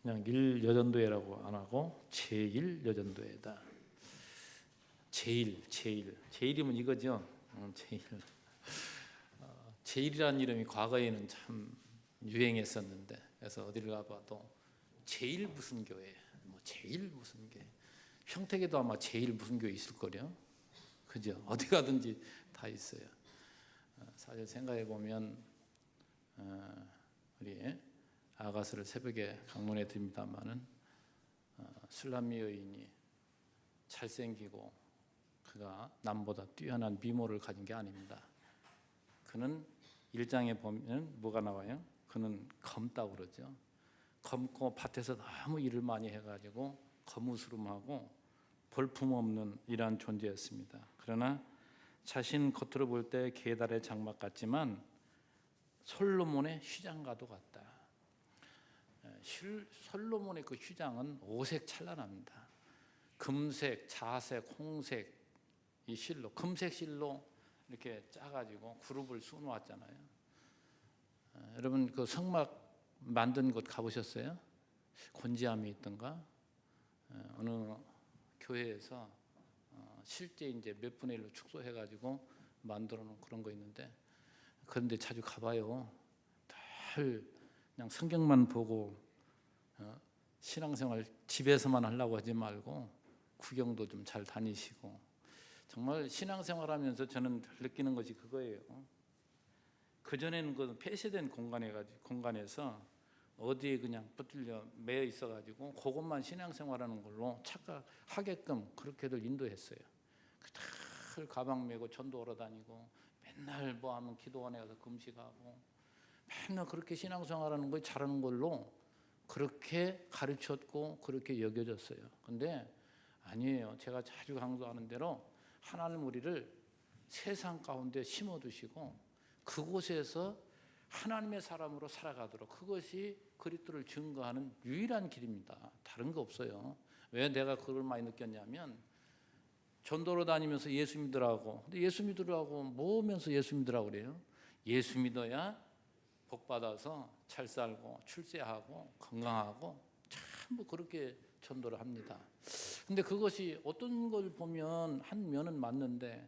그냥 일여전도회라고 안 하고 제1여전도회다. 제일이면 이거죠. 제일이라는 이름이 과거에는 참 유행했었는데, 그래서 어디를 가봐도 제일 무슨 교회, 뭐 제일 무슨 교회, 평택에도 아마 제일 무슨 교회 있을 거요. 그죠? 어디 가든지 다 있어요. 사실 생각해 보면 우리 아가스를 새벽에 강론해 드립니다만은 술람미 여인이 잘생기고 그가 남보다 뛰어난 미모를 가진 게 아닙니다. 그는 1장에 보면 뭐가 나와요? 그는 검다고 그러죠. 검고 밭에서 너무 일을 많이 해가지고 거무스름하고 볼품없는 이러한 존재였습니다. 그러나 자신 겉으로 볼 때 계달의 장막 같지만 솔로몬의 휘장과도 같다. 솔로몬의 그 휘장은 오색 찬란합니다. 금색, 자색, 홍색 이 실로, 금색 실로 이렇게 짜가지고 그룹을 쏘놓았잖아요. 여러분 그 성막 만든 곳 가보셨어요? 곤지암이 있던가 어느 교회에서 실제 이제 몇 분의 1로 축소해가지고 만들어놓은 그런 거 있는데, 그런데 자주 가봐요. 늘 그냥 성경만 보고 신앙생활 집에서만 하려고 하지 말고 구경도 좀 잘 다니시고, 정말 신앙생활하면서 저는 느끼는 것이 그거예요. 그전에는 그 폐쇄된 공간에서 어디에 그냥 붙들려 매여 있어가지고 그것만 신앙생활하는 걸로 착각하게끔 그렇게들 인도했어요. 늘 가방 메고 전도하러 다니고 맨날 뭐 하면 기도원에 가서 금식하고 맨날 그렇게 신앙생활하는 걸 잘하는 걸로 그렇게 가르쳤고 그렇게 여겨졌어요. 근데 아니에요. 제가 자주 강조하는 대로 하나님 우리를 세상 가운데 심어두시고 그곳에서 하나님의 사람으로 살아가도록, 그것이 그리스도를 증거하는 유일한 길입니다. 다른 거 없어요. 왜 내가 그걸 많이 느꼈냐면, 전도로 다니면서 예수 믿으라고, 근데 예수 믿으라고 뭐면서 예수 믿으라고 그래요? 예수 믿어야 복 받아서 잘 살고 출세하고 건강하고 전부 그렇게 전도를 합니다. 근데 그것이 어떤 걸 보면 한 면은 맞는데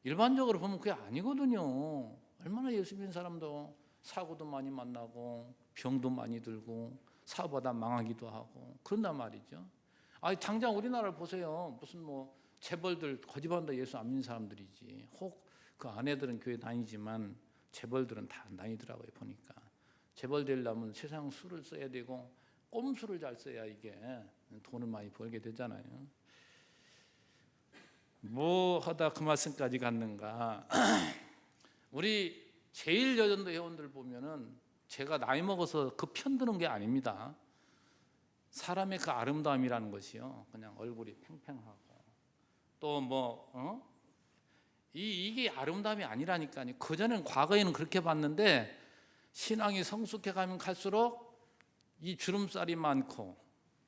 일반적으로 보면 그게 아니거든요. 얼마나 예수 믿는 사람도 사고도 많이 만나고 병도 많이 들고 사업하다 망하기도 하고 그런단 말이죠. 당장 우리나라를 보세요. 무슨 뭐 재벌들 거짓말한다 예수 안 믿는 사람들이지. 혹 그 아내들은 교회 다니지만 재벌들은 다 안 다니더라고요. 보니까 재벌 되려면 세상 수를 써야 되고 꼼수를 잘 써야 이게 돈을 많이 벌게 되잖아요. 뭐 하다 그 말씀까지 갔는가? 우리 제1여전도 회원들 보면은 제가 나이 먹어서 그 편드는 게 아닙니다. 사람의 그 아름다움이라는 것이요, 그냥 얼굴이 팽팽하고 또 뭐 이게 아름다움이 아니라니까요. 그전에는 과거에는 그렇게 봤는데 신앙이 성숙해 가면 갈수록 이 주름살이 많고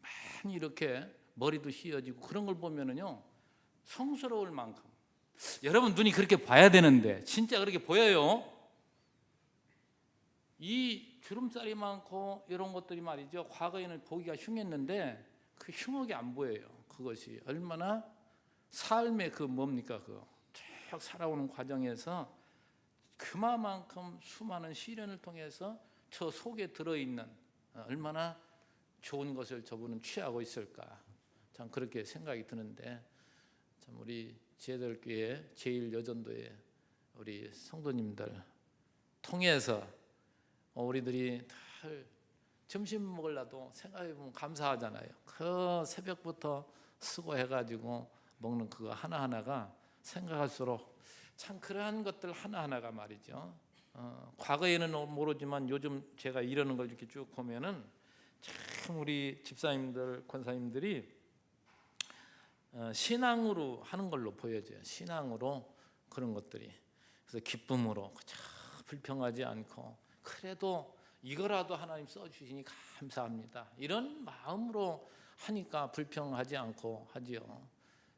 많이 이렇게 머리도 휘어지고 그런 걸 보면은요 성스러울 만큼, 여러분 눈이 그렇게 봐야 되는데 진짜 그렇게 보여요. 이 주름살이 많고 이런 것들이 말이죠, 과거에는 보기가 흉했는데 그 흉하게 안 보여요. 그것이 얼마나 삶의 그 뭡니까 그 쭉 살아오는 과정에서 그만큼 수많은 시련을 통해서 저 속에 들어있는 얼마나 좋은 것을 저분은 취하고 있을까, 참 그렇게 생각이 드는데, 참 우리 지혜들교회 제1여전도회 우리 성도님들 통해서 우리들이 늘 점심 먹으려도 생각해보면 감사하잖아요. 그 새벽부터 수고해가지고 먹는 그거 하나하나가 생각할수록 참 그러한 것들 하나하나가 말이죠. 과거에는 모르지만 요즘 제가 이러는 걸 이렇게 쭉 보면은 참 우리 집사님들, 권사님들이 신앙으로 하는 걸로 보여져요. 신앙으로 그런 것들이. 그래서 기쁨으로 불평하지 않고, 그래도 이거라도 하나님 써주시니 감사합니다, 이런 마음으로 하니까 불평하지 않고 하지요.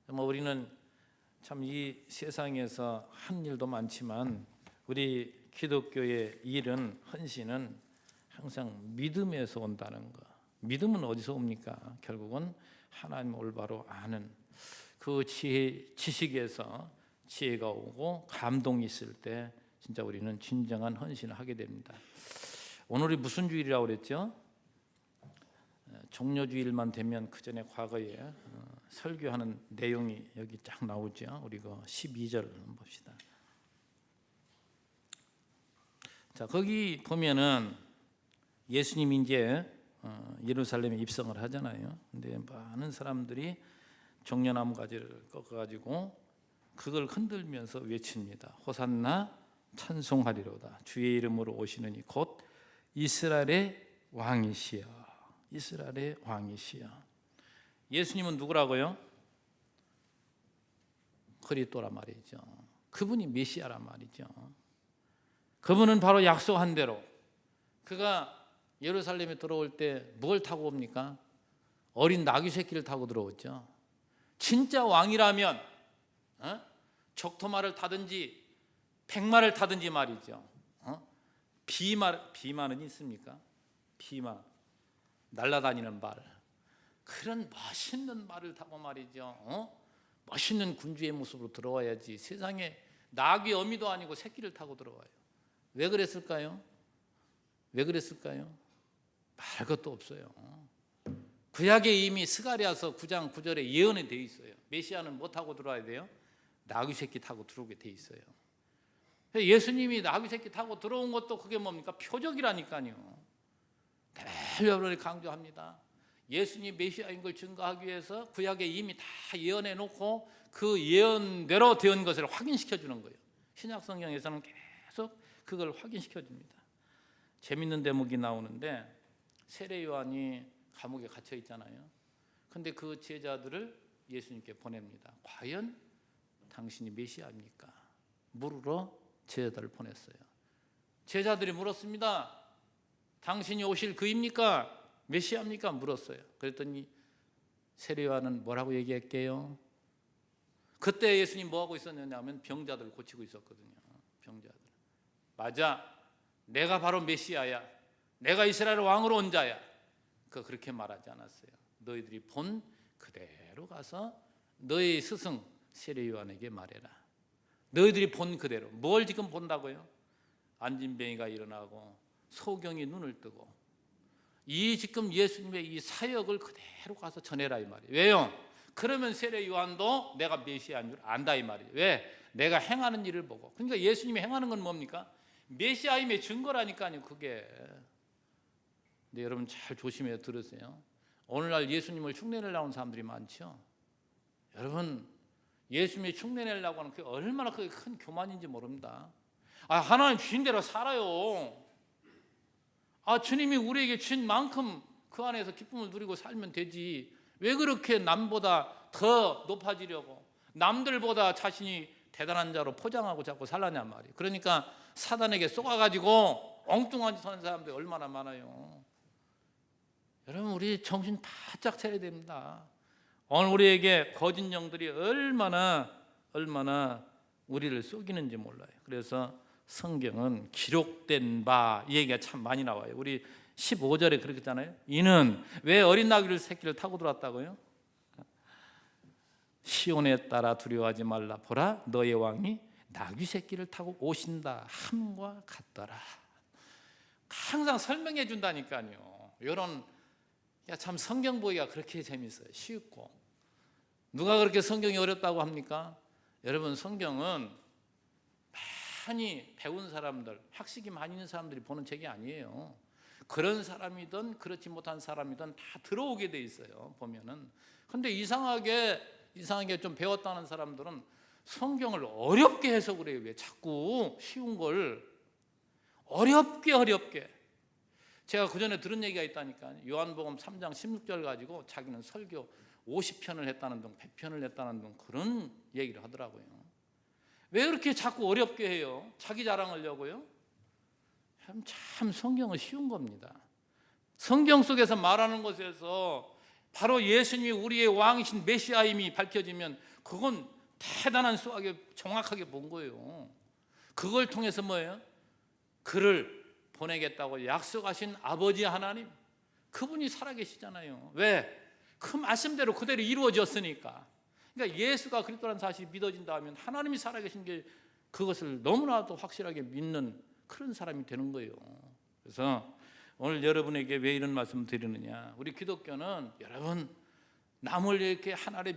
우리는 참 이 세상에서 한 일도 많지만 우리 기독교의 일은, 헌신은 항상 믿음에서 온다는 거. 믿음은 어디서 옵니까? 결국은 하나님 올바로 아는 그 지식에서 지혜가 오고 감동이 있을 때 진짜 우리는 진정한 헌신을 하게 됩니다. 오늘이 무슨 주일이라고 그랬죠? 종려주일만 되면 그 전에 과거에 설교하는 내용이 여기 쫙 나오죠. 우리 그 12절 한번 봅시다. 자, 거기 보면은 예수님이 이제 예루살렘에 입성을 하잖아요. 근데 많은 사람들이 종려나무 가지를 꺾어가지고 그걸 흔들면서 외칩니다. 호산나 찬송하리로다. 주의 이름으로 오시는 이 곧 이스라엘의 왕이시여. 이스라엘의 왕이시여. 예수님은 누구라고요? 그리스도란 말이죠. 그분이 메시아란 말이죠. 그분은 바로 약속한 대로 그가 예루살렘에 들어올 때 뭘 타고 옵니까? 어린 나귀 새끼를 타고 들어오죠. 진짜 왕이라면 적토마를 타든지 백마를 타든지 말이죠. 비마는 있습니까? 비마, 날아다니는 말, 그런 멋있는 말을 타고 말이죠. 멋있는 군주의 모습으로 들어와야지. 세상에 나귀 어미도 아니고 새끼를 타고 들어와요. 왜 그랬을까요? 왜 그랬을까요? 말 것도 없어요. 구약에 이미 스가랴서 9장 9절에 예언이 돼 있어요. 메시아는 뭐 타고 들어와야 돼요? 나귀 새끼 타고 들어오게 돼 있어요. 예수님이 나귀 새끼 타고 들어온 것도 그게 뭡니까? 표적이라니까요. 늘 여러분이 강조합니다. 예수님 메시아인 걸 증거하기 위해서 구약에 이미 다 예언해 놓고 그 예언대로 된 것을 확인시켜 주는 거예요. 신약 성경에서는 계속 그걸 확인시켜 줍니다. 재밌는 대목이 나오는데 세례 요한이 감옥에 갇혀 있잖아요. 근데 그 제자들을 예수님께 보냅니다. 과연 당신이 메시아입니까? 물으러 제자들을 보냈어요. 제자들이 물었습니다. 당신이 오실 그입니까? 메시아입니까? 물었어요. 그랬더니 세례 요한은 뭐라고 얘기할게요? 그때 예수님 뭐 하고 있었느냐면 병자들을 고치고 있었거든요. 병자들. 맞아. 내가 바로 메시아야. 내가 이스라엘 왕으로 온 자야. 그렇게 말하지 않았어요. 너희들이 본 그대로 가서 너희 스승 세례 요한에게 말해라. 너희들이 본 그대로. 뭘 지금 본다고요? 안진뱅이가 일어나고 소경이 눈을 뜨고 이 지금 예수님의 이 사역을 그대로 가서 전해라 이 말이에요. 왜요? 그러면 세례 요한도 내가 메시아인 줄 안다 이 말이에요. 왜? 내가 행하는 일을 보고. 그러니까 예수님이 행하는 건 뭡니까? 메시아임의 증거라니까요. 그게. 근데 여러분 잘 조심해서 들으세요. 오늘날 예수님을 흉내내려고 하는 사람들이 많죠. 여러분 예수님이 흉내내려고 하는 그게 얼마나 그게 큰 교만인지 모릅니다. 하나님 주신 대로 살아요. 주님이 우리에게 주신 만큼 그 안에서 기쁨을 누리고 살면 되지. 왜 그렇게 남보다 더 높아지려고 남들보다 자신이 대단한 자로 포장하고 자꾸 살라냔 말이에요. 그러니까 사단에게 쏘아가지고 엉뚱한 짓 하는 사람들이 얼마나 많아요. 여러분 우리 정신 바짝 차려야 됩니다. 오늘 우리에게 거짓 영들이 얼마나 우리를 속이는지 몰라요. 그래서 성경은 기록된 바 이 얘기가 참 많이 나와요. 우리 15절에 그렇게 했잖아요. 이는 왜 어린 나귀를 새끼를 타고 들어왔다고요? 시온에 따라 두려워하지 말라. 보라 너의 왕이 나귀 새끼를 타고 오신다 함과 같더라. 항상 설명해 준다니까요. 이런 참 성경 보기가 그렇게 재밌어요. 쉽고. 누가 그렇게 성경이 어렵다고 합니까? 여러분 성경은 많이 배운 사람들, 학식이 많이 있는 사람들이 보는 책이 아니에요. 그런 사람이든 그렇지 못한 사람이든 다 들어오게 돼 있어요. 보면은. 근데 이상하게 좀 배웠다는 사람들은 성경을 어렵게 해석을 해요. 왜 자꾸 쉬운 걸 어렵게. 제가 그전에 들은 얘기가 있다니까요. 요한복음 3장 16절 가지고 자기는 설교 50편을 했다는 등 100편을 했다는 등 그런 얘기를 하더라고요. 왜 그렇게 자꾸 어렵게 해요? 자기 자랑하려고요? 참 성경은 쉬운 겁니다. 성경 속에서 말하는 것에서 바로 예수님이 우리의 왕이신 메시아임이 밝혀지면 그건 대단한 수학에 정확하게 본 거예요. 그걸 통해서 뭐예요? 그를 보내겠다고 약속하신 아버지 하나님, 그분이 살아계시잖아요. 왜? 그 말씀대로 그대로 이루어졌으니까. 그러니까 예수가 그리스도라는 사실이 믿어진다 하면 하나님이 살아계신 게 그것을 너무나도 확실하게 믿는 그런 사람이 되는 거예요. 그래서 오늘 여러분에게 왜 이런 말씀을 드리느냐, 우리 기독교는 여러분 남을 이렇게 한 알의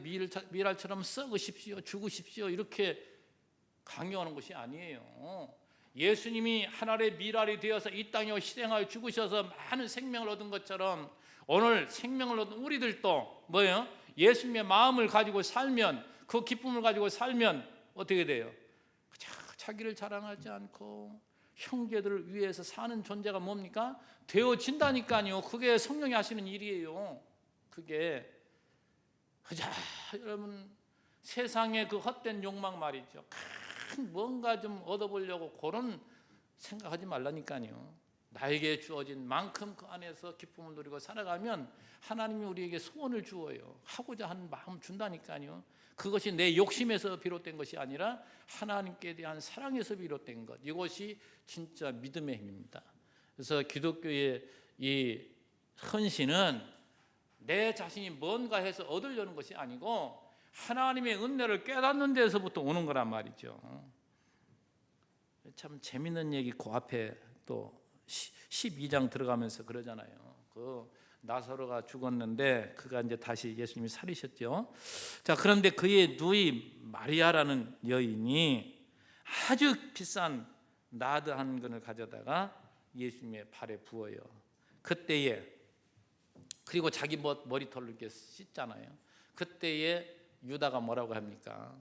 밀알처럼 썩으십시오, 죽으십시오 이렇게 강요하는 것이 아니에요. 예수님이 한 알의 밀알이 되어서 이 땅에 희생하여 죽으셔서 많은 생명을 얻은 것처럼 오늘 생명을 얻은 우리들도 뭐예요? 예수님의 마음을 가지고 살면, 그 기쁨을 가지고 살면 어떻게 돼요? 자기를 자랑하지 않고 형제들을 위해서 사는 존재가 뭡니까? 되어진다니까요. 그게 성령이 하시는 일이에요. 그게 자, 여러분 세상의 그 헛된 욕망 말이죠. 큰 뭔가 좀 얻어보려고 그런 생각하지 말라니까요. 나에게 주어진 만큼 그 안에서 기쁨을 누리고 살아가면 하나님이 우리에게 소원을 주어요. 하고자 하는 마음 준다니까요. 그것이 내 욕심에서 비롯된 것이 아니라 하나님께 대한 사랑에서 비롯된 것. 이것이 진짜 믿음의 힘입니다. 그래서 기독교의 이 헌신은 내 자신이 뭔가 해서 얻으려는 것이 아니고 하나님의 은혜를 깨닫는 데서부터 오는 거란 말이죠. 참 재밌는 얘기 그 앞에 또 12장 들어가면서 그러잖아요. 그 나사로가 죽었는데 그가 이제 다시 예수님이 살리셨죠. 자, 그런데 그의 누이 마리아라는 여인이 아주 비싼 나드 한 근을 가져다가 예수님의 발에 부어요. 그때에, 그리고 자기 머리털을 이렇게 씻잖아요. 그때에 유다가 뭐라고 합니까?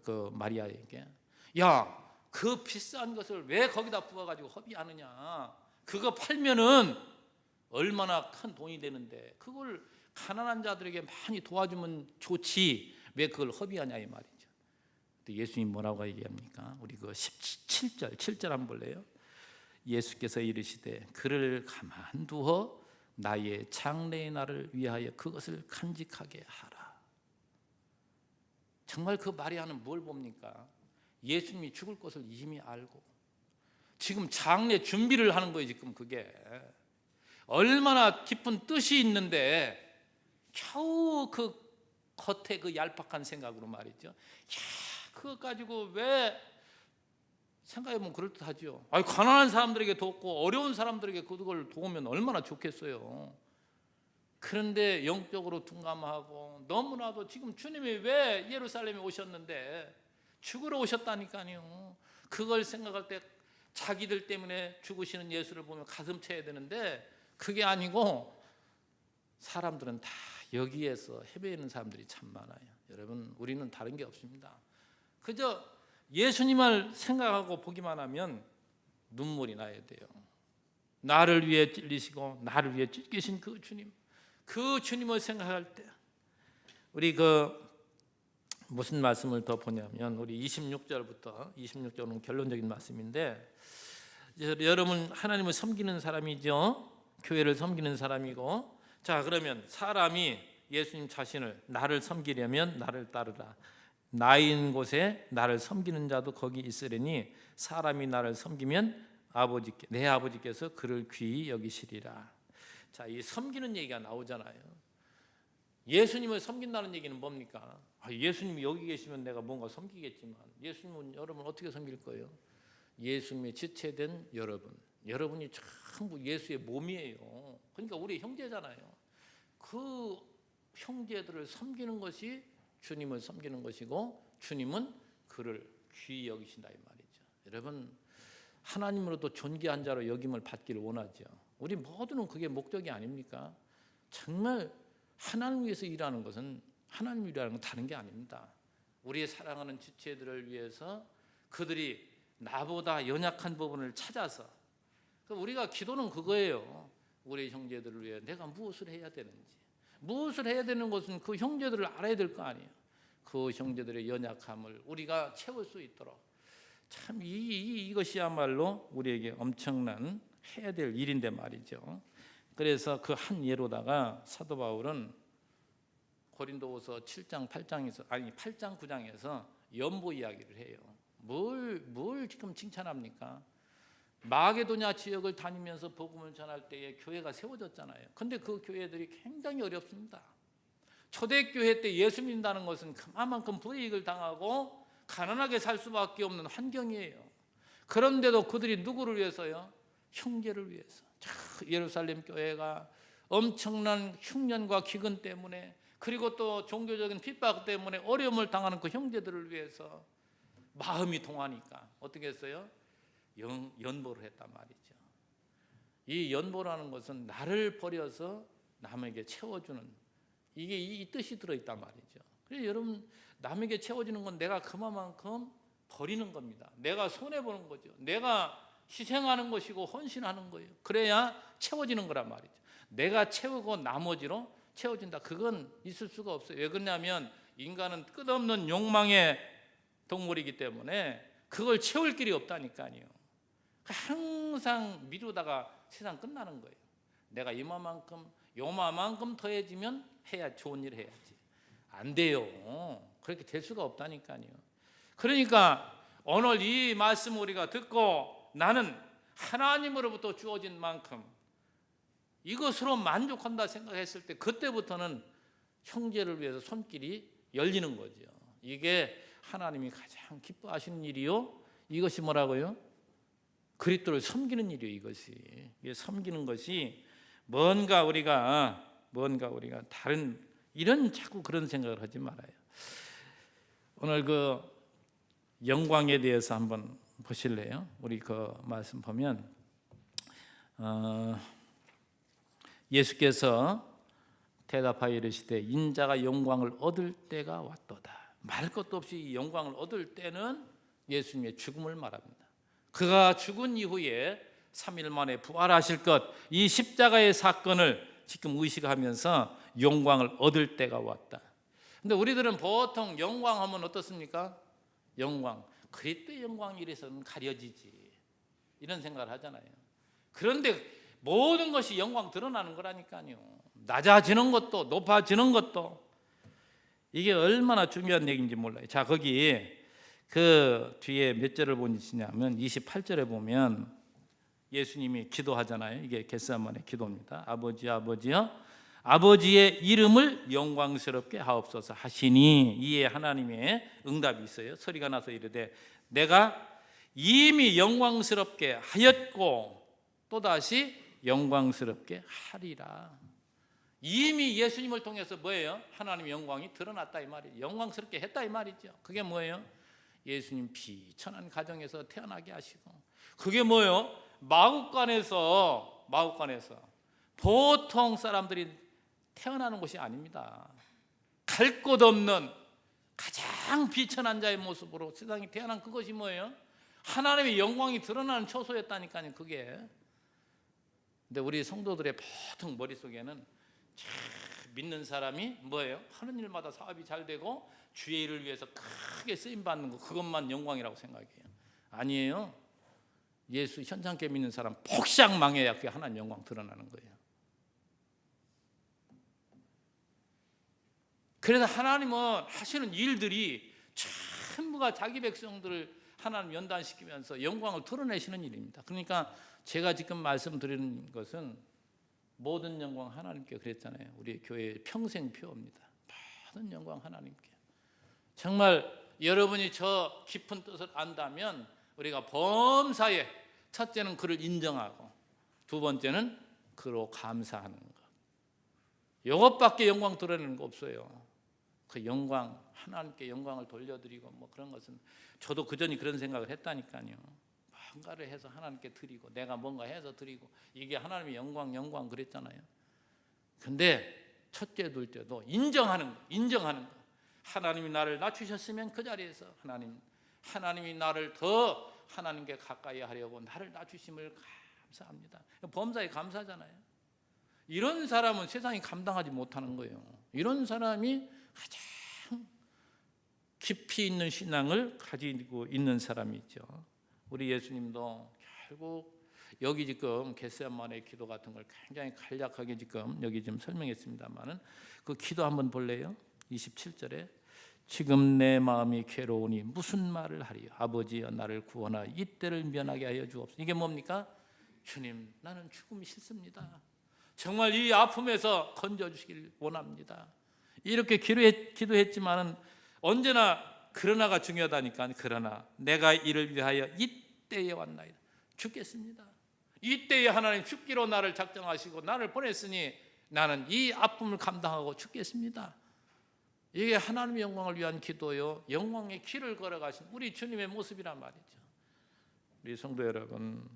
그 마리아에게, 야, 그 비싼 것을 왜 거기다 부어가지고 허비하느냐? 그거 팔면은 얼마나 큰 돈이 되는데 그걸 가난한 자들에게 많이 도와주면 좋지 왜 그걸 허비하냐 이 말이죠. 예수님 뭐라고 얘기합니까? 우리 그 7절 한번 볼래요? 예수께서 이르시되 그를 가만두어 나의 장래의 날을 위하여 그것을 간직하게 하라. 정말 그 마리아는 뭘 봅니까? 예수님이 죽을 것을 이미 알고 지금 장례 준비를 하는 거예요. 지금 그게 얼마나 깊은 뜻이 있는데 겨우 그 겉에 그 얄팍한 생각으로 말이죠. 야, 그거 가지고 왜 생각해보면 그럴듯하죠. 아니, 가난한 사람들에게 돕고 어려운 사람들에게 그걸 도우면 얼마나 좋겠어요. 그런데 영적으로 둔감하고 너무나도 지금 주님이 왜 예루살렘에 오셨는데 죽으러 오셨다니까요. 그걸 생각할 때 자기들 때문에 죽으시는 예수를 보면 가슴 쳐야 되는데 그게 아니고 사람들은 다 여기에서 헤매는 사람들이 참 많아요. 여러분, 우리는 다른 게 없습니다. 그저 예수님을 생각하고 보기만 하면 눈물이 나야 돼요. 나를 위해 찔리시고 나를 위해 찢기신 그 주님, 그 주님을 생각할 때 우리 그 무슨 말씀을 더 보냐면 우리 26절은 결론적인 말씀인데, 여러분 하나님을 섬기는 사람이죠. 교회를 섬기는 사람이고, 자, 그러면 사람이 예수님 자신을 나를 섬기려면 나를 따르라. 나인 곳에 나를 섬기는 자도 거기 있으리니 사람이 나를 섬기면 내 아버지께서 그를 귀히 여기시리라. 자, 이 섬기는 얘기가 나오잖아요. 예수님을 섬긴다는 얘기는 뭡니까? 예수님이 여기 계시면 내가 뭔가 섬기겠지만 예수님은 여러분 어떻게 섬길 거예요? 예수님의 지체된 여러분이 전부 예수의 몸이에요. 그러니까 우리 형제잖아요. 그 형제들을 섬기는 것이 주님을 섬기는 것이고 주님은 그를 귀히 여기신다 이 말이죠. 여러분, 하나님으로도 존귀한 자로 여김을 받기를 원하죠. 우리 모두는 그게 목적이 아닙니까? 정말 하나님 위해서 일하는 것은 하나님 일하는 건 다른 게 아닙니다. 우리의 사랑하는 지체들을 위해서 그들이 나보다 연약한 부분을 찾아서, 우리가 기도는 그거예요. 우리 형제들을 위해 내가 무엇을 해야 되는지, 무엇을 해야 되는 것은 그 형제들을 알아야 될 거 아니에요. 그 형제들의 연약함을 우리가 채울 수 있도록, 참 이것이야말로 우리에게 엄청난 해야 될 일인데 말이죠. 그래서 그 한 예로다가 사도 바울은 고린도후서 8장 9장에서 연보 이야기를 해요. 뭘 지금 칭찬합니까? 마게도냐 지역을 다니면서 복음을 전할 때에 교회가 세워졌잖아요. 근데 그 교회들이 굉장히 어렵습니다. 초대교회 때 예수 믿는다는 것은 그만큼 불이익을 당하고 가난하게 살 수밖에 없는 환경이에요. 그런데도 그들이 누구를 위해서요? 형제를 위해서. 예루살렘 교회가 엄청난 흉년과 기근 때문에, 그리고 또 종교적인 핍박 때문에 어려움을 당하는 그 형제들을 위해서 마음이 동하니까 어떻게 했어요? 연보를 했단 말이죠. 이 연보라는 것은 나를 버려서 남에게 채워주는, 이게 이 뜻이 들어있단 말이죠. 그래서 여러분, 남에게 채워주는 건 내가 그만큼 버리는 겁니다. 내가 손해보는 거죠. 내가 희생하는 것이고 헌신하는 거예요. 그래야 채워지는 거란 말이죠. 내가 채우고 나머지로 채워진다, 그건 있을 수가 없어요. 왜 그러냐면 인간은 끝없는 욕망의 동물이기 때문에 그걸 채울 길이 없다니까요. 항상 미루다가 세상 끝나는 거예요. 내가 요만큼 더해지면 해야 좋은 일 해야지. 안 돼요. 그렇게 될 수가 없다니까요. 그러니까 오늘 이 말씀 우리가 듣고 나는 하나님으로부터 주어진 만큼 이것으로 만족한다 생각했을 때, 그때부터는 형제를 위해서 손길이 열리는 거죠. 이게 하나님이 가장 기뻐하시는 일이요, 이것이 뭐라고요? 그리스도를 섬기는 일이요. 이것이 섬기는 것이 뭔가 우리가 다른 이런 자꾸 그런 생각을 하지 말아요. 오늘 그 영광에 대해서 한번 보실래요? 우리 그 말씀 보면 예수께서 대답하여 이르시되 인자가 영광을 얻을 때가 왔도다. 말 것도 없이 영광을 얻을 때는 예수님의 죽음을 말합니다. 그가 죽은 이후에 3일 만에 부활하실 것, 이 십자가의 사건을 지금 의식하면서 영광을 얻을 때가 왔다. 근데 우리들은 보통 영광하면 어떻습니까? 영광, 그리스도의 영광이 이래서는 가려지지, 이런 생각을 하잖아요. 그런데 모든 것이 영광 드러나는 거라니까요. 낮아지는 것도 높아지는 것도, 이게 얼마나 중요한 얘기인지 몰라요. 자, 거기 그 뒤에 몇 절을 보시냐면 28절에 보면 예수님이 기도하잖아요. 이게 겟세마네 기도입니다. 아버지, 아버지여, 아버지의 이름을 영광스럽게 하옵소서 하시니, 이에 하나님의 응답이 있어요. 소리가 나서 이르되 내가 이미 영광스럽게 하였고 또다시 영광스럽게 하리라. 이미 예수님을 통해서 뭐예요? 하나님의 영광이 드러났다 이 말이에요. 영광스럽게 했다 이 말이죠. 그게 뭐예요? 예수님 비천한 가정에서 태어나게 하시고, 그게 뭐예요? 마구간에서 보통 사람들이 태어나는 곳이 아닙니다. 갈 곳 없는 가장 비천한 자의 모습으로 세상에 태어난 그것이 뭐예요? 하나님의 영광이 드러나는 초소였다니까요. 그게. 근데 우리 성도들의 보통 머릿속에는 믿는 사람이 뭐예요? 하는 일마다 사업이 잘 되고 주의 일을 위해서 크게 쓰임 받는 거, 그것만 영광이라고 생각해요. 아니에요. 예수 현찮게 믿는 사람 폭삭 망해야 그게 하나님 영광 드러나는 거예요. 그래서 하나님은 하시는 일들이 전부가 자기 백성들을 하나님 연단시키면서 영광을 드러내시는 일입니다. 그러니까 제가 지금 말씀드리는 것은 모든 영광 하나님께, 그랬잖아요. 우리 교회의 평생 표어입니다. 모든 영광 하나님께. 정말 여러분이 저 깊은 뜻을 안다면 우리가 범사에 첫째는 그를 인정하고 두 번째는 그로 감사하는 것. 이것밖에 영광 드러내는 거 없어요. 그 영광, 하나님께 영광을 돌려드리고 뭐 그런 것은, 저도 그전에 그런 생각을 했다니까요. 뭔가를 해서 하나님께 드리고 내가 뭔가 해서 드리고, 이게 하나님의 영광 그랬잖아요. 근데 첫째 둘째도 인정하는 거. 하나님이 나를 낮추셨으면 그 자리에서 하나님이 나를 더 하나님께 가까이 하려고 나를 낮추심을 감사합니다. 범사에 감사잖아요. 이런 사람은 세상이 감당하지 못하는 거예요. 이런 사람이 가장 깊이 있는 신앙을 가지고 있는 사람이죠. 우리 예수님도 결국 여기 지금 겟세마네 기도 같은 걸 굉장히 간략하게 지금 여기 좀 설명했습니다만은 그 기도 한번 볼래요? 27절에 지금 내 마음이 괴로우니 무슨 말을 하리요. 아버지여 나를 구원하여 이때를 면하게 하여 주옵소서. 이게 뭡니까? 주님, 나는 죽음이 싫습니다. 정말 이 아픔에서 건져주시길 원합니다. 이렇게 기도했지만은 언제나 그러나가 중요하다니까. 그러나 내가 이를 위하여 이때에 왔나이다. 죽겠습니다. 이때에 하나님 죽기로 나를 작정하시고 나를 보냈으니 나는 이 아픔을 감당하고 죽겠습니다. 이게 하나님의 영광을 위한 기도요, 영광의 길을 걸어가신 우리 주님의 모습이란 말이죠. 우리 성도 여러분,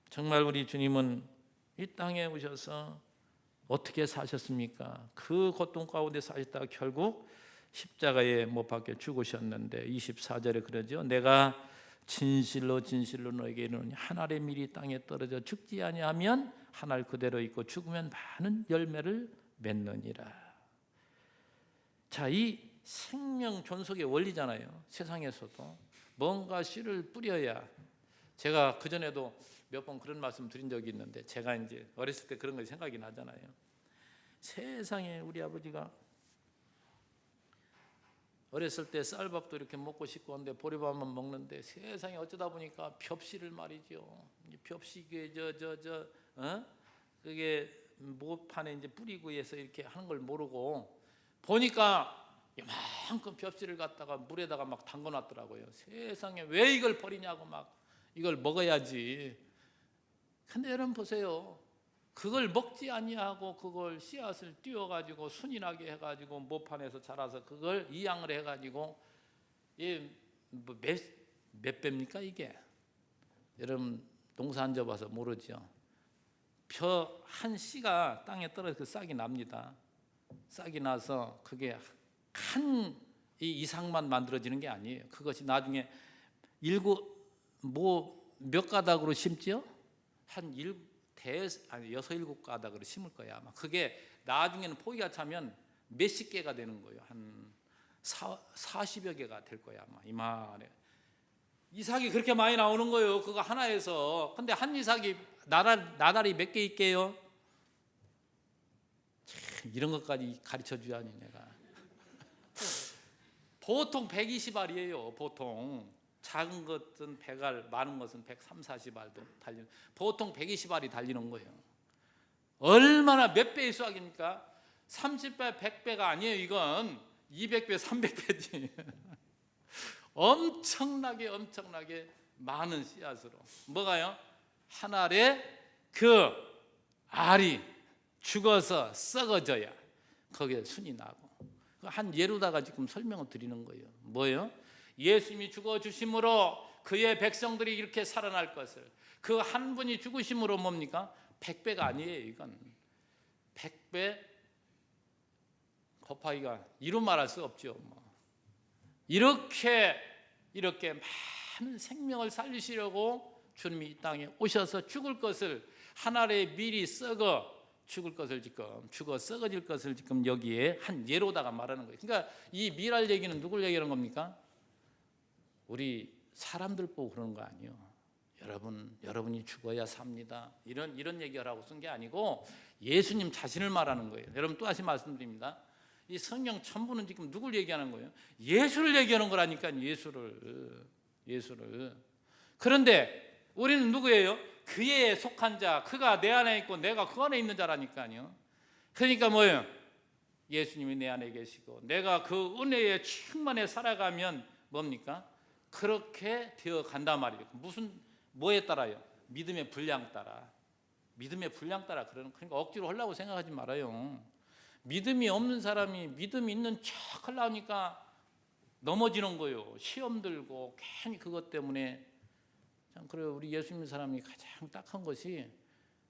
정말 우리 주님은 이 땅에 오셔서 어떻게 사셨습니까? 그 고통 가운데 사셨다가 결국 십자가에 못 박혀 죽으셨는데 24절에 그러죠. 내가 진실로 진실로 너에게 이르노니 한 알의 밀이 땅에 떨어져 죽지 아니하면 한 알 그대로 있고 죽으면 많은 열매를 맺느니라. 자, 이 생명 존속의 원리잖아요. 세상에서도 뭔가 씨를 뿌려야, 제가 그전에도 몇 번 그런 말씀 드린 적이 있는데, 제가 이제 어렸을 때 그런 거 생각이 나잖아요. 세상에 우리 아버지가 어렸을 때 쌀밥도 이렇게 먹고 싶고 한데 보리밥만 먹는데, 세상에 어쩌다 보니까 벽씨를 말이죠. 벽씨게 그게 모판에 이제 뿌리고 해서 이렇게 하는 걸 모르고 보니까 이만큼 벽씨를 갖다가 물에다가 막 담궈놨더라고요. 세상에 왜 이걸 버리냐고, 막 이걸 먹어야지. 근데 여러분 보세요. 그걸 먹지 아니하고 그걸 씨앗을 띄워가지고 순이나게 해가지고 모판에서 자라서 그걸 이양을 해가지고 몇 배입니까 이게? 여러분 농사 안 져봐서 모르죠. 벼 한 씨가 땅에 떨어져서 그 싹이 납니다. 싹이 나서 그게 한 이상만 만들어지는 게 아니에요. 그것이 나중에 몇 가닥으로 심지요? 한 6, 7가닥으로 심을 거야 아마. 그게 나중에는 포기가 차면 몇십 개가 되는 거예요. 한 40여 개가 될 거야 아마. 이만해. 이삭이 그렇게 많이 나오는 거예요. 그거 하나에서. 근데 한 이삭이 나달이 몇 개 있게요? 참, 이런 것까지 가르쳐 줘야지 내가. 보통 120알이에요. 보통 작은 것은 100알, 많은 것은 130, 40알도 달리는, 보통 120알이 달리는 거예요. 얼마나 몇 배의 수확입니까? 30배, 100배가 아니에요. 이건 200배, 300배지. 엄청나게 많은 씨앗으로. 뭐가요? 한 알에 그 알이 죽어서 썩어져야 거기에 순이 나고. 한 예로다가 지금 설명을 드리는 거예요. 뭐예요? 예수님이 죽어주심으로 그의 백성들이 이렇게 살아날 것을. 그 한 분이 죽으심으로 뭡니까? 100배가 아니에요. 이건 100배 곱하기가 이루 말할 수 없죠. 이렇게 많은 생명을 살리시려고 주님이 이 땅에 오셔서 죽을 것을, 한 알의 밀이 썩어 죽을 것을 지금, 죽어 썩어질 것을 지금 여기에 한 예로다가 말하는 거예요. 그러니까 이 밀할 얘기는 누굴 얘기하는 겁니까? 우리 사람들 보고 그러는 거 아니에요. 여러분이 죽어야 삽니다. 이런 얘기하라고 쓴 게 아니고 예수님 자신을 말하는 거예요. 여러분 또 다시 말씀드립니다. 이 성경 전부는 지금 누굴 얘기하는 거예요? 예수를 얘기하는 거라니까. 예수를. 그런데 우리는 누구예요? 그에 속한 자, 그가 내 안에 있고 내가 그 안에 있는 자라니까요. 그러니까 뭐예요? 예수님이 내 안에 계시고 내가 그 은혜에 충만해 살아가면 뭡니까? 그렇게 되어 간단 말이에요. 뭐에 따라요? 믿음의 분량 따라. 그러니까 억지로 하려고 생각하지 말아요. 믿음이 없는 사람이 믿음이 있는 척 하려니까 넘어지는 거예요. 시험 들고 괜히 그것 때문에. 그래요. 우리 예수 믿는 사람이 가장 딱한 것이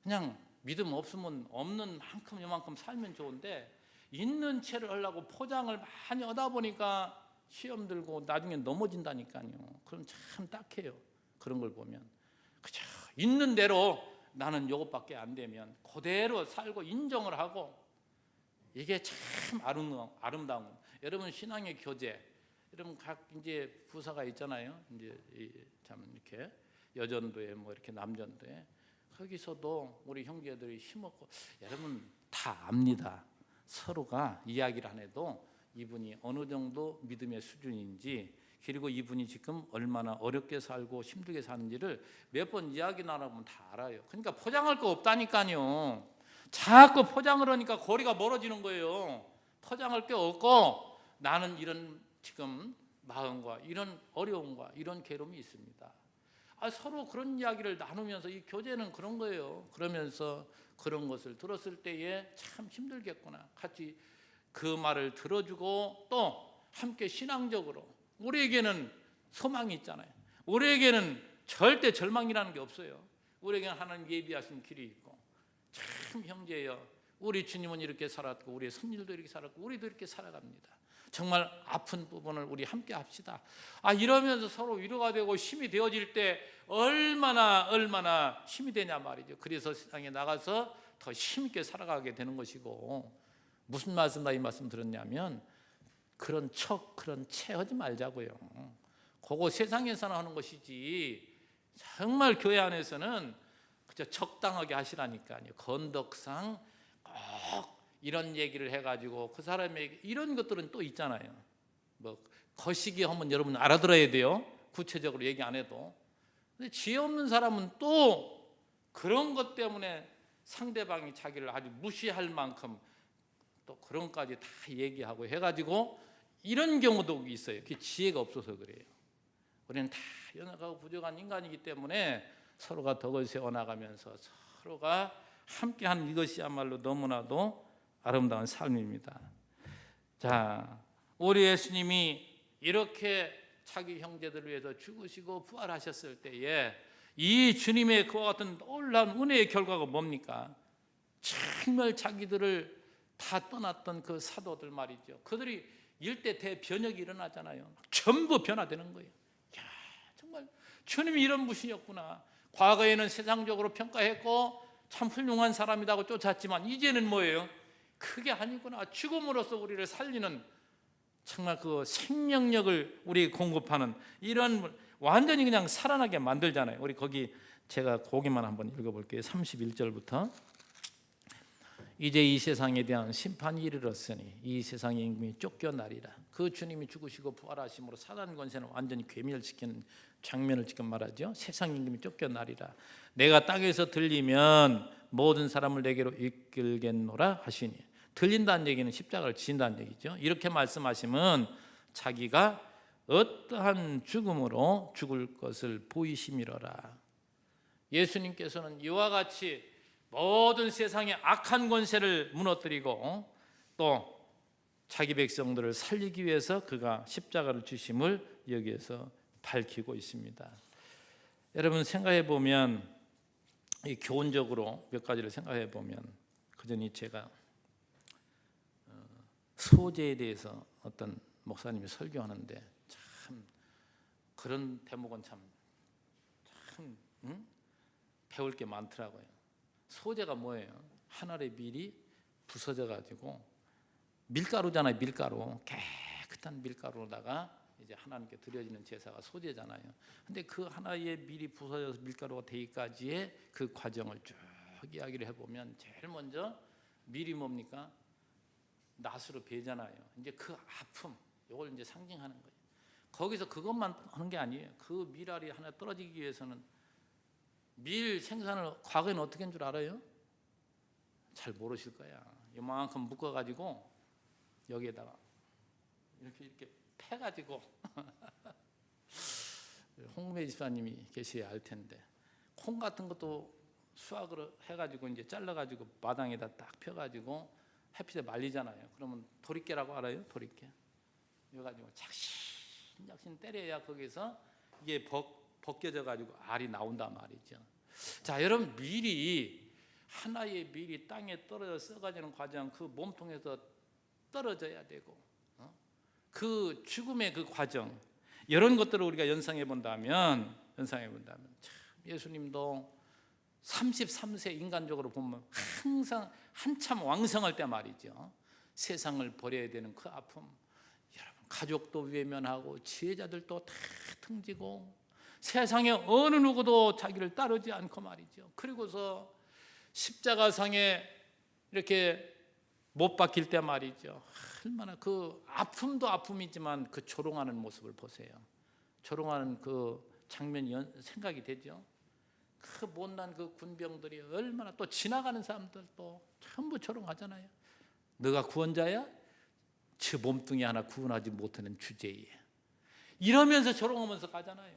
그냥 믿음 없으면 없는 만큼 요만큼 살면 좋은데, 있는 채를 하려고 포장을 많이 하다 보니까 시험 들고 나중에 넘어진다니까요. 그럼 참 딱해요. 그런 걸 보면 그죠. 있는 대로 나는 요것밖에 안 되면 그대로 살고 인정을 하고, 이게 참 아름다운. 여러분 신앙의 교제, 여러분 각 이제 부사가 있잖아요. 이제 참 이렇게 여전도에 뭐 이렇게 남전도에, 거기서도 우리 형제들이 힘없고, 여러분 다 압니다. 서로가 이야기를 안 해도 이분이 어느 정도 믿음의 수준인지, 그리고 이분이 지금 얼마나 어렵게 살고 힘들게 사는지를 몇 번 이야기 나눠보면 다 알아요. 그러니까 포장할 거 없다니까요. 자꾸 포장을 하니까 거리가 멀어지는 거예요. 포장할 게 없고 나는 이런 지금 마음과 이런 어려움과 이런 괴로움이 있습니다. 서로 그런 이야기를 나누면서, 이 교제는 그런 거예요. 그러면서 그런 것을 들었을 때에 참 힘들겠구나, 같이 그 말을 들어주고 또 함께 신앙적으로, 우리에게는 소망이 있잖아요. 우리에게는 절대 절망이라는 게 없어요. 우리에게는 하나님 예비하신 길이 있고, 참 형제여, 우리 주님은 이렇게 살았고 우리의 손님도 이렇게 살았고 우리도 이렇게 살아갑니다. 정말 아픈 부분을 우리 함께 합시다. 이러면서 서로 위로가 되고 힘이 되어질 때 얼마나 힘이 되냐 말이죠. 그래서 세상에 나가서 더 힘있게 살아가게 되는 것이고, 무슨 말씀, 이 말씀 들었냐면 그런 그런 채 하지 말자고요. 그거 세상에서는 하는 것이지, 정말 교회 안에서는 그저 적당하게 하시라니까요. 건덕상 꼭 이런 얘기를 해가지고 그 사람에게, 이런 것들은 또 있잖아요. 뭐 거시기 하면 여러분 알아들어야 돼요. 구체적으로 얘기 안 해도. 근데 지혜 없는 사람은 또 그런 것 때문에 상대방이 자기를 아주 무시할 만큼 또 그런 것까지 다 얘기하고 해가지고 이런 경우도 있어요. 그게 지혜가 없어서 그래요. 우리는 다 연약하고 부족한 인간이기 때문에 서로가 덕을 세워나가면서 서로가 함께하는 이것이야말로 너무나도 아름다운 삶입니다. 자, 우리 예수님이 이렇게 자기 형제들을 위해서 죽으시고 부활하셨을 때에 이 주님의 그와 같은 놀라운 은혜의 결과가 뭡니까? 정말 자기들을 다 떠났던 그 사도들 말이죠. 그들이 일대 대변혁이 일어나잖아요. 전부 변화되는 거예요. 야, 정말 주님이 이런 분이었구나. 과거에는 세상적으로 평가했고 참 훌륭한 사람이라고 쫓았지만 이제는 뭐예요? 그게 아니구나. 죽음으로써 우리를 살리는, 정말 그 생명력을 우리 공급하는 이런, 완전히 그냥 살아나게 만들잖아요. 우리 거기 제가 거기만 한번 읽어볼게요. 31절부터. 이제 이 세상에 대한 심판이 이르렀으니 이 세상의 임금이 쫓겨나리라. 그 주님이 죽으시고 부활하심으로 사단 권세는 완전히 괴멸시키는 장면을 지금 말하죠. 세상 임금이 쫓겨나리라. 내가 땅에서 들리면 모든 사람을 내게로 이끌겠노라 하시니, 들린다는 얘기는 십자가를 지신다는 얘기죠. 이렇게 말씀하시면 자기가 어떠한 죽음으로 죽을 것을 보이심이로라. 예수님께서는 이와 같이 모든 세상의 악한 권세를 무너뜨리고 또 자기 백성들을 살리기 위해서 그가 십자가를 주심을 여기에서 밝히고 있습니다. 여러분 생각해 보면, 이 교훈적으로 몇 가지를 생각해 보면, 그전에 제가 소재에 대해서 어떤 목사님이 설교하는데 참 그런 대목은 참 배울 게 많더라고요. 소재가 뭐예요? 하늘의 밀이 부서져 가지고, 밀가루잖아요. 밀가루, 깨끗한 밀가루로다가 이제 하나님께 드려지는 제사가 소재잖아요. 근데 그 하나의 밀이 부서져서 밀가루가 되기까지의 그 과정을 쭉 이야기를 해보면, 제일 먼저 밀이 뭡니까? 낫으로 베잖아요. 이제 그 아픔, 이걸 이제 상징하는 거예요. 거기서 그것만 하는 게 아니에요. 그 밀알이 하나 떨어지기 위해서는 밀 생산을 과거에는 어떻게 한 줄 알아요? 잘 모르실 거야. 이만큼 묶어가지고 여기에다가 이렇게 패가지고 홍매 집사님이 계셔야 알 텐데, 콩 같은 것도 수확을 해가지고 이제 잘라가지고 마당에다 딱 펴가지고 햇빛에 말리잖아요. 그러면 도리깨라고 알아요? 도리깨. 이래가지고 작신 때려야 거기서 이게 벗겨져 가지고 알이 나온단 말이죠. 자, 여러분, 밀이, 하나의 밀이 땅에 떨어져 썩어지는 과정, 그 몸통에서 떨어져야 되고, 그 죽음의 그 과정, 이런 것들을 우리가 연상해 본다면 참 예수님도 33세 인간적으로 보면 항상 한참 왕성할 때 말이죠. 세상을 버려야 되는 그 아픔, 여러분, 가족도 외면하고 지혜자들도 다 등지고 세상에 어느 누구도 자기를 따르지 않고 말이죠. 그리고서 십자가상에 이렇게 못 박힐 때 말이죠. 얼마나 그 아픔도 아픔이지만 그 조롱하는 모습을 보세요. 조롱하는 그 장면이 생각이 되죠. 그 못난 그 군병들이 얼마나, 또 지나가는 사람들도 전부 조롱하잖아요. 너가 구원자야? 저 몸뚱이 하나 구원하지 못하는 주제에, 이러면서 조롱하면서 가잖아요.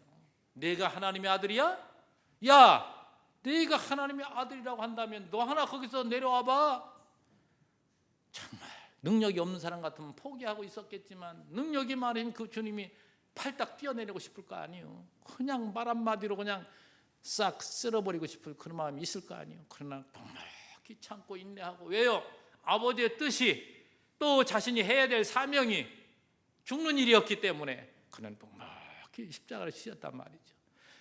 내가 하나님의 아들이야? 야, 내가 하나님의 아들이라고 한다면 너 하나 거기서 내려와 봐. 정말 능력이 없는 사람 같으면 포기하고 있었겠지만, 능력이 많은 그 주님이 팔딱 뛰어내리고 싶을 거 아니에요. 그냥 말 한마디로 그냥 싹 쓸어버리고 싶을 그런 마음이 있을 거 아니에요. 그러나 넉넉히 참고 인내하고, 왜요? 아버지의 뜻이, 또 자신이 해야 될 사명이 죽는 일이었기 때문에 그는 넉넉히 십자가를 지었단 말이죠.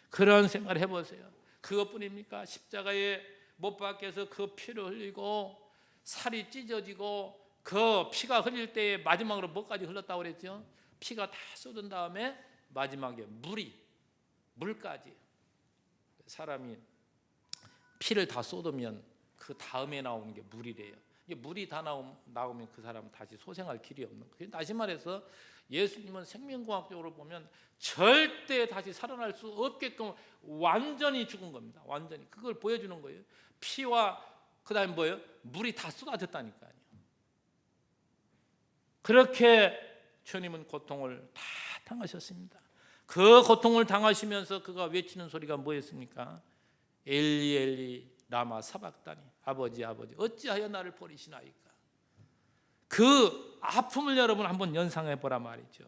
그런 생각을 해보세요. 그것뿐입니까? 십자가에 못 박혀서 그 피를 흘리고 살이 찢어지고 그 피가 흘릴 때에 마지막으로 뭐까지 흘렀다고 그랬죠? 피가 다 쏟은 다음에 마지막에 물까지. 사람이 피를 다 쏟으면 그 다음에 나오는 게 물이래요. 물이 다 나오면 그 사람은 다시 소생할 길이 없는 거예요. 다시 말해서 예수님은 생명공학적으로 보면 절대 다시 살아날 수 없게끔 완전히 죽은 겁니다. 완전히 그걸 보여주는 거예요. 피와 그다음에 뭐예요? 물이 다 쏟아졌다니까요. 그렇게 주님은 고통을 다 당하셨습니다. 그 고통을 당하시면서 그가 외치는 소리가 뭐였습니까? 엘리 엘리 라마 사박다니, 아버지 아버지 어찌하여 나를 버리시나이까. 그 아픔을 여러분 한번 연상해 보라 말이죠.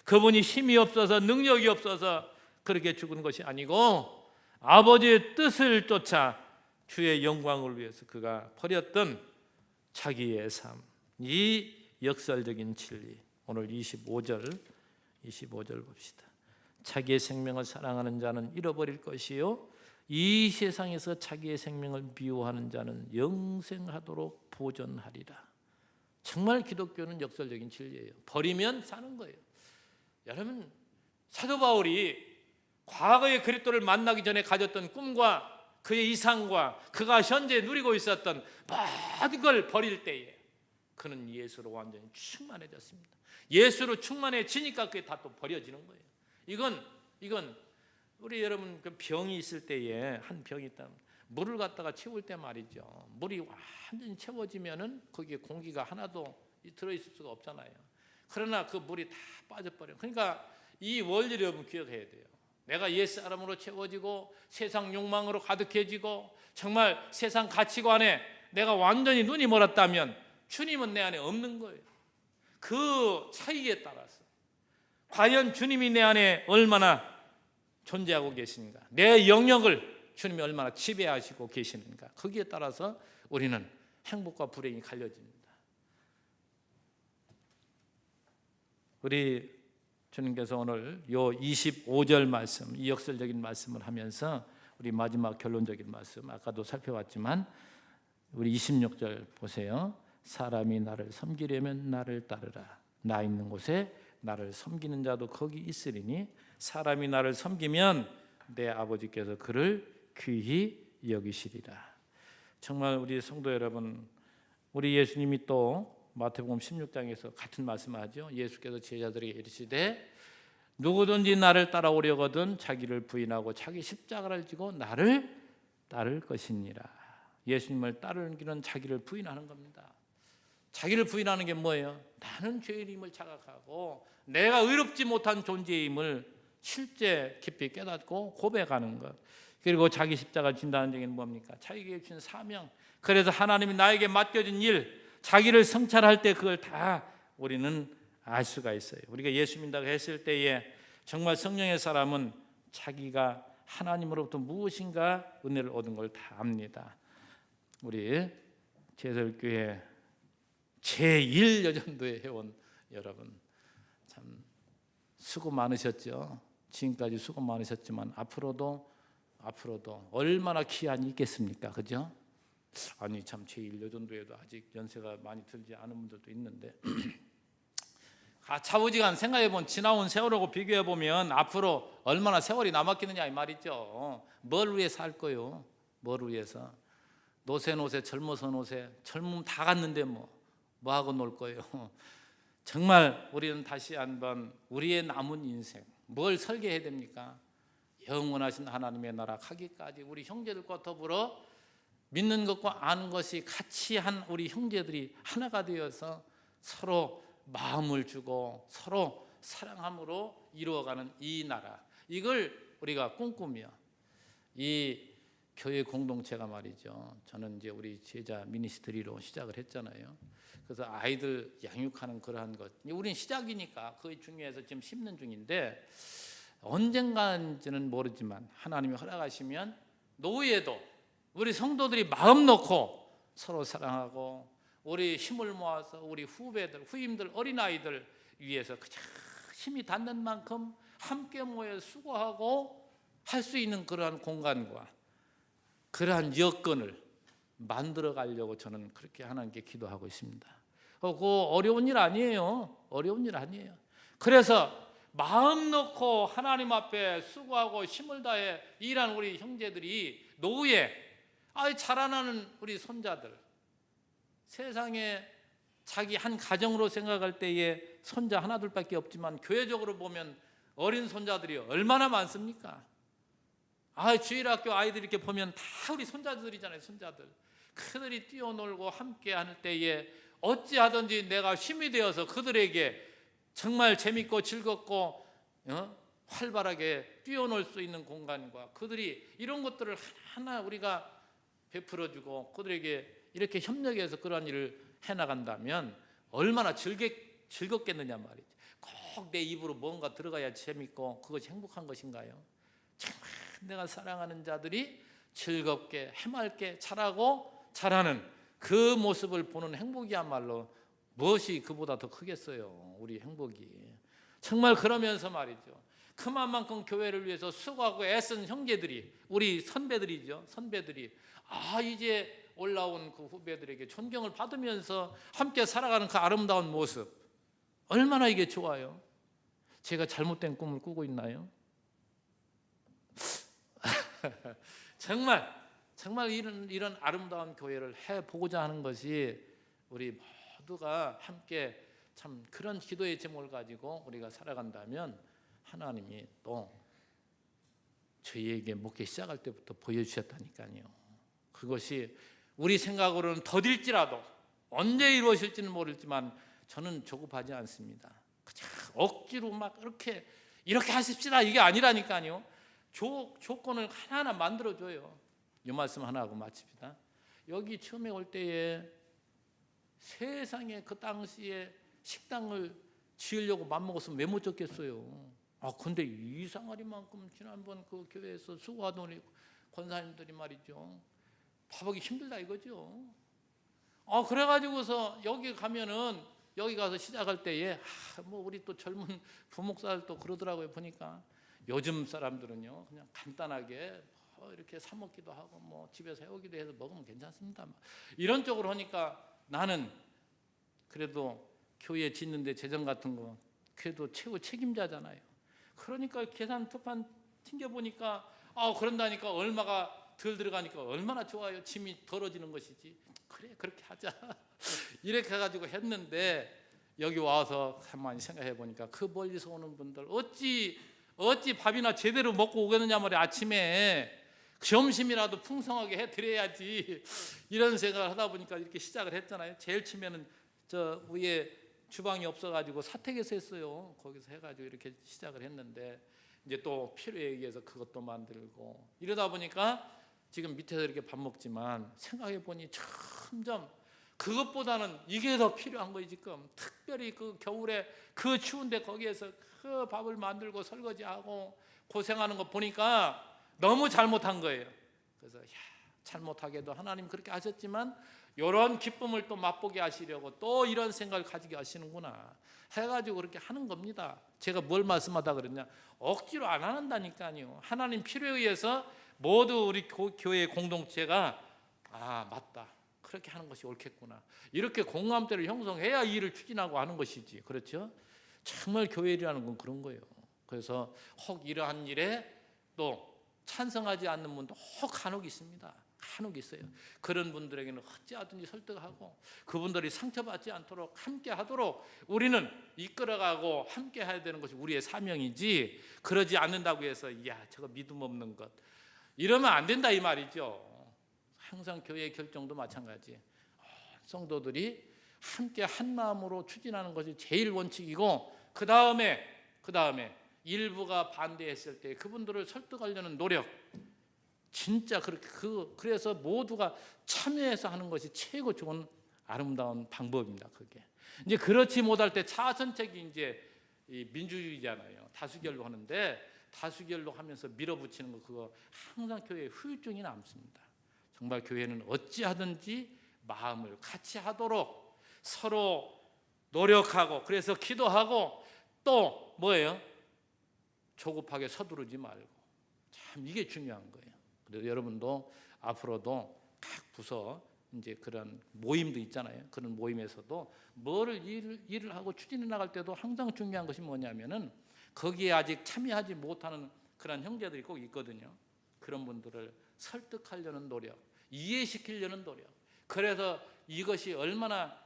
그분이 힘이 없어서 능력이 없어서 그렇게 죽은 것이 아니고 아버지의 뜻을 쫓아 주의 영광을 위해서 그가 버렸던 자기의 삶, 이 역설적인 진리. 오늘 25절 봅시다. 자기의 생명을 사랑하는 자는 잃어버릴 것이요, 이 세상에서 자기의 생명을 미워하는 자는 영생하도록 보존하리라. 정말 기독교는 역설적인 진리예요. 버리면 사는 거예요. 여러분, 사도 바울이 과거의 그리스도를 만나기 전에 가졌던 꿈과 그의 이상과 그가 현재 누리고 있었던 모든 걸 버릴 때에 그는 예수로 완전히 충만해졌습니다. 예수로 충만해지니까 그게 다 또 버려지는 거예요. 이건 우리 여러분 그 병이 있을 때에, 한 병이 있다면 물을 갖다가 채울 때 말이죠. 물이 완전히 채워지면은 거기에 공기가 하나도 들어있을 수가 없잖아요. 그러나 그 물이 다 빠져버려요. 그러니까 이 원리를 여러분 기억해야 돼요. 내가 옛사람으로 채워지고 세상 욕망으로 가득해지고 정말 세상 가치관에 내가 완전히 눈이 멀었다면 주님은 내 안에 없는 거예요. 그 차이에 따라서 과연 주님이 내 안에 얼마나 존재하고 계신가, 내 영역을 주님이 얼마나 지배하시고 계시는가, 거기에 따라서 우리는 행복과 불행이 갈려집니다. 우리 주님께서 오늘 요 25절 말씀, 이 역설적인 말씀을 하면서 우리 마지막 결론적인 말씀, 아까도 살펴봤지만 우리 26절 보세요. 사람이 나를 섬기려면 나를 따르라. 나 있는 곳에 나를 섬기는 자도 거기 있으리니 사람이 나를 섬기면 내 아버지께서 그를 귀히 여기시리라. 정말 우리 성도 여러분, 우리 예수님이 또 마태복음 16장에서 같은 말씀을 하죠. 예수께서 제자들에게 이르시되 누구든지 나를 따라오려거든 자기를 부인하고 자기 십자가를 지고 나를 따를 것이니라. 예수님을 따르는 길은 자기를 부인하는 겁니다. 자기를 부인하는 게 뭐예요? 나는 죄인임을 자각하고 내가 의롭지 못한 존재임을 실제 깊이 깨닫고 고백하는 것. 그리고 자기 십자가를 진다는 얘기는 뭡니까? 자기에게 주신 사명. 그래서 하나님이 나에게 맡겨진 일, 자기를 성찰할 때 그걸 다 우리는 알 수가 있어요. 우리가 예수 믿는다고 했을 때에 정말 성령의 사람은 자기가 하나님으로부터 무엇인가 은혜를 얻은 걸 다 압니다. 우리 제설교회 제1여전도의 회원 여러분, 참 수고 많으셨죠. 지금까지 수고 많으셨지만 앞으로도 얼마나 기한이 있겠습니까? 그죠? 아니 참 제1여전도에도 아직 연세가 많이 들지 않은 분들도 있는데 차부지간 생각해보면 지나온 세월하고 비교해보면 앞으로 얼마나 세월이 남았겠느냐 이 말이죠. 뭘 위해서 할 거요? 뭘 위해서? 노세 젊어서 노세, 젊으면 다 갔는데 뭐 뭐하고 놀 거예요? 정말 우리는 다시 한번 우리의 남은 인생 뭘 설계해야 됩니까? 영원하신 하나님의 나라 가기까지 우리 형제들과 더불어 믿는 것과 아는 것이 같이 한 우리 형제들이 하나가 되어서 서로 마음을 주고 서로 사랑함으로 이루어가는 이 나라, 이걸 우리가 꿈꾸며 이 교회 공동체가 말이죠, 저는 이제 우리 제자 미니스트리로 시작을 했잖아요. 그래서 아이들 양육하는 그러한 것, 우리는 시작이니까 그게 중요해서 지금 심는 중인데, 언젠가인지는 모르지만 하나님이 허락하시면 노후에도 우리 성도들이 마음 놓고 서로 사랑하고 우리 힘을 모아서 우리 후배들, 후임들, 어린아이들 위해서 그저 힘이 닿는 만큼 함께 모여 수고하고 할 수 있는 그러한 공간과 그러한 여건을 만들어 가려고 저는 그렇게 하나님께 기도하고 있습니다. 그거 어려운 일 아니에요. 어려운 일 아니에요. 그래서 마음 놓고 하나님 앞에 수고하고 힘을 다해 일하는 우리 형제들이 노후에 자라나는 우리 손자들, 세상에 자기 한 가정으로 생각할 때에 손자 하나 둘밖에 없지만 교회적으로 보면 어린 손자들이 얼마나 많습니까? 주일학교 아이들 이렇게 보면 다 우리 손자들이잖아요. 손자들. 그들이 뛰어놀고 함께 할 때에 어찌하든지 내가 힘이 되어서 그들에게 정말 재밌고 즐겁고 활발하게 뛰어놀 수 있는 공간과 그들이 이런 것들을 하나하나 우리가 베풀어주고 그들에게 이렇게 협력해서 그런 일을 해나간다면 얼마나 즐겁겠느냐 말이죠. 꼭 내 입으로 뭔가 들어가야 재밌고 그것이 행복한 것인가요? 정말 내가 사랑하는 자들이 즐겁게 해맑게 자라는 그 모습을 보는 행복이야말로 무엇이 그보다 더 크겠어요. 우리 행복이. 정말 그러면서 말이죠, 그만큼 교회를 위해서 수고하고 애쓴 형제들이, 우리 선배들이죠. 선배들이 이제 올라온 그 후배들에게 존경을 받으면서 함께 살아가는 그 아름다운 모습, 얼마나 이게 좋아요. 제가 잘못된 꿈을 꾸고 있나요? 정말 이런 아름다운 교회를 해보고자 하는 것이 우리 모두가 함께 참 그런 기도의 제목을 가지고 우리가 살아간다면 하나님이 또 저희에게 목회 시작할 때부터 보여주셨다니까요. 그것이 우리 생각으로는 더딜지라도 언제 이루어질지는 모르지만 저는 조급하지 않습니다. 그냥 억지로 막 이렇게 하십시다 이게 아니라니까요. 조건을 하나하나 만들어줘요. 이 말씀 하나 하고 마칩니다. 여기 처음에 올 때에 세상에 그 당시에 식당을 지으려고 맘먹었으면 왜 못 졌겠어요. 근데 이상하리만큼 지난번 그 교회에서 수고하던 우리 권사님들이 말이죠, 밥하기 힘들다 이거죠. 그래가지고서 여기 가서 시작할 때에 우리 또 젊은 부목사들 또 그러더라고요. 보니까 요즘 사람들은요 그냥 간단하게 이렇게 사 먹기도 하고 집에서 해오기도 해서 먹으면 괜찮습니다. 이런 쪽으로 하니까 나는 그래도 교회 짓는데 재정 같은 거 그래도 최고 책임자잖아요. 그러니까 계산 특판 튕겨보니까 그런다니까 얼마가 덜 들어가니까 얼마나 좋아요. 짐이 덜어지는 것이지. 그래 그렇게 하자 이렇게 해가지고 했는데 여기 와서 가만히 생각해 보니까 그 멀리서 오는 분들 어찌 밥이나 제대로 먹고 오겠느냐 말이야. 아침에 점심이라도 풍성하게 해드려야지 이런 생각을 하다 보니까 이렇게 시작을 했잖아요. 제일 처음에는 저 위에 주방이 없어가지고 사택에서 했어요. 거기서 해가지고 이렇게 시작을 했는데 이제 또 필요에 의해서 그것도 만들고 이러다 보니까 지금 밑에서 이렇게 밥 먹지만 생각해 보니 점점 그것보다는 이게 더 필요한 거예요. 지금 특별히 그 겨울에 그 추운데 거기에서 그 밥을 만들고 설거지하고 고생하는 거 보니까 너무 잘못한 거예요. 그래서 잘못하게도 하나님 그렇게 하셨지만 이런 기쁨을 또 맛보게 하시려고 또 이런 생각을 가지게 하시는구나 해가지고 그렇게 하는 겁니다. 제가 뭘 말씀하다 그랬냐, 억지로 안 한다니까요. 하나님 필요에 의해서 모두 우리 교회 공동체가 맞다 그렇게 하는 것이 옳겠구나 이렇게 공감대를 형성해야 이 일을 추진하고 하는 것이지. 그렇죠? 정말 교회라는 건 그런 거예요. 그래서 혹 이러한 일에 또 찬성하지 않는 분도 혹 간혹 있습니다. 간혹 있어요. 그런 분들에게는 어찌하든지 설득하고 그분들이 상처받지 않도록 함께 하도록 우리는 이끌어가고 함께 해야 되는 것이 우리의 사명이지, 그러지 않는다고 해서 야 저거 믿음 없는 것 이러면 안 된다 이 말이죠. 항상 교회의 결정도 마찬가지. 성도들이 함께 한 마음으로 추진하는 것이 제일 원칙이고, 그 다음에 일부가 반대했을 때 그분들을 설득하려는 노력, 진짜 그렇게 그래서 모두가 참여해서 하는 것이 최고 좋은 아름다운 방법입니다. 그게 이제 그렇지 못할 때 차선책이 이제 이 민주주의잖아요. 다수결로 하는데 다수결로 하면서 밀어붙이는 거, 그거 항상 교회에 후유증이 남습니다. 정말 교회는 어찌하든지 마음을 같이 하도록 서로 노력하고, 그래서 기도하고, 또 뭐예요? 조급하게 서두르지 말고. 참 이게 중요한 거예요. 그래서 여러분도 앞으로도 각 부서 이제 그런 모임도 있잖아요. 그런 모임에서도 뭐를 일을 하고 추진해 나갈 때도 항상 중요한 것이 뭐냐면은 거기에 아직 참여하지 못하는 그런 형제들이 꼭 있거든요. 그런 분들을 설득하려는 노력, 이해시키려는 노력. 그래서 이것이 얼마나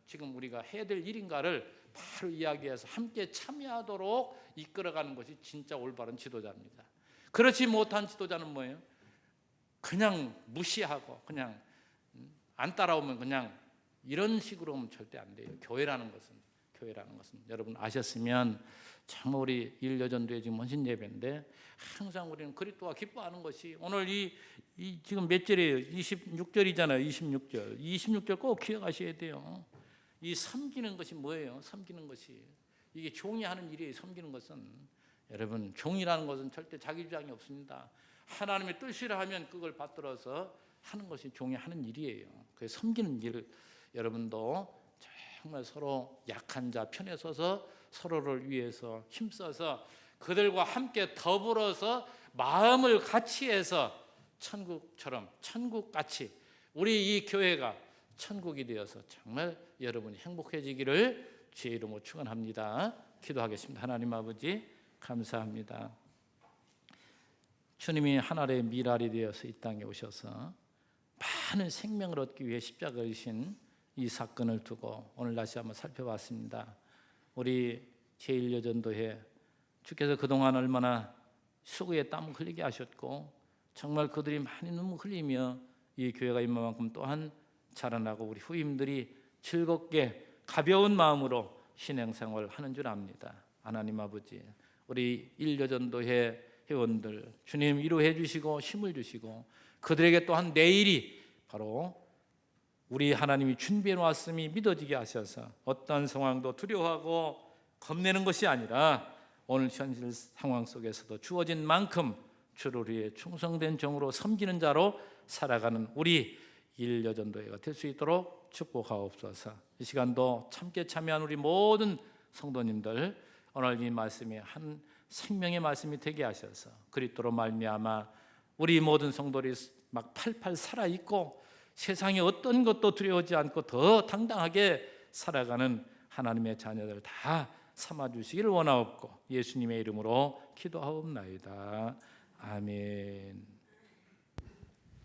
지금 우리가 해야 될 일인가를 바로 이야기해서 함께 참여하도록 이끌어가는 것이 진짜 올바른 지도자입니다. 그렇지 못한 지도자는 뭐예요? 그냥 무시하고 그냥 안 따라오면 그냥 이런 식으로 하면 절대 안 돼요. 교회라는 것은 여러분 아셨으면 참 우리 일여전도회 지금 헌신 예배인데 항상 우리는 그리스도와 기뻐하는 것이, 오늘 이 지금 몇 절이에요? 26절이잖아요. 26절 꼭 기억하셔야 돼요. 이 섬기는 것이 뭐예요? 섬기는 것이 이게 종이 하는 일이에요. 섬기는 것은 여러분 종이라는 것은 절대 자기 주장이 없습니다. 하나님의 뜻이라 하면 그걸 받들어서 하는 것이 종이 하는 일이에요. 그 섬기는 일, 여러분도 정말 서로 약한 자 편에 서서 서로를 위해서 힘써서 그들과 함께 더불어서 마음을 같이 해서 천국처럼, 천국같이 우리 이 교회가 천국이 되어서 정말 여러분이 행복해지기를 주의 이름으로 축원합니다. 기도하겠습니다. 하나님 아버지 감사합니다. 주님이 하늘의 미랄이 되어서 이 땅에 오셔서 많은 생명을 얻기 위해 십자가를 지신 이 사건을 두고 오늘 다시 한번 살펴봤습니다. 우리 제1여전도회 주께서 그동안 얼마나 수고에 땀을 흘리게 하셨고, 정말 그들이 많이 눈물 흘리며 이 교회가 이만큼 또한 자라나고 우리 후임들이 즐겁게 가벼운 마음으로 신앙생활을 하는 줄 압니다. 하나님 아버지, 우리 1여전도회 회원들 주님 위로해 주시고 힘을 주시고, 그들에게 또한 내일이 바로 우리 하나님이 준비해 놓았음이 믿어지게 하셔서 어떤 상황도 두려워하고 겁내는 것이 아니라 오늘 현실 상황 속에서도 주어진 만큼 주를 위해 충성된 종으로 섬기는 자로 살아가는 우리 1여전도회가 될 수 있도록 축복하옵소서. 이 시간도 함께 참여한 우리 모든 성도님들, 오늘 이 말씀이 한 생명의 말씀이 되게 하셔서 그리스도로 말미암아 우리 모든 성도들이 막 팔팔 살아있고 세상에 어떤 것도 두려워하지 않고 더 당당하게 살아가는 하나님의 자녀들 다 삼아주시기를 원하옵고 예수님의 이름으로 기도하옵나이다. 아멘.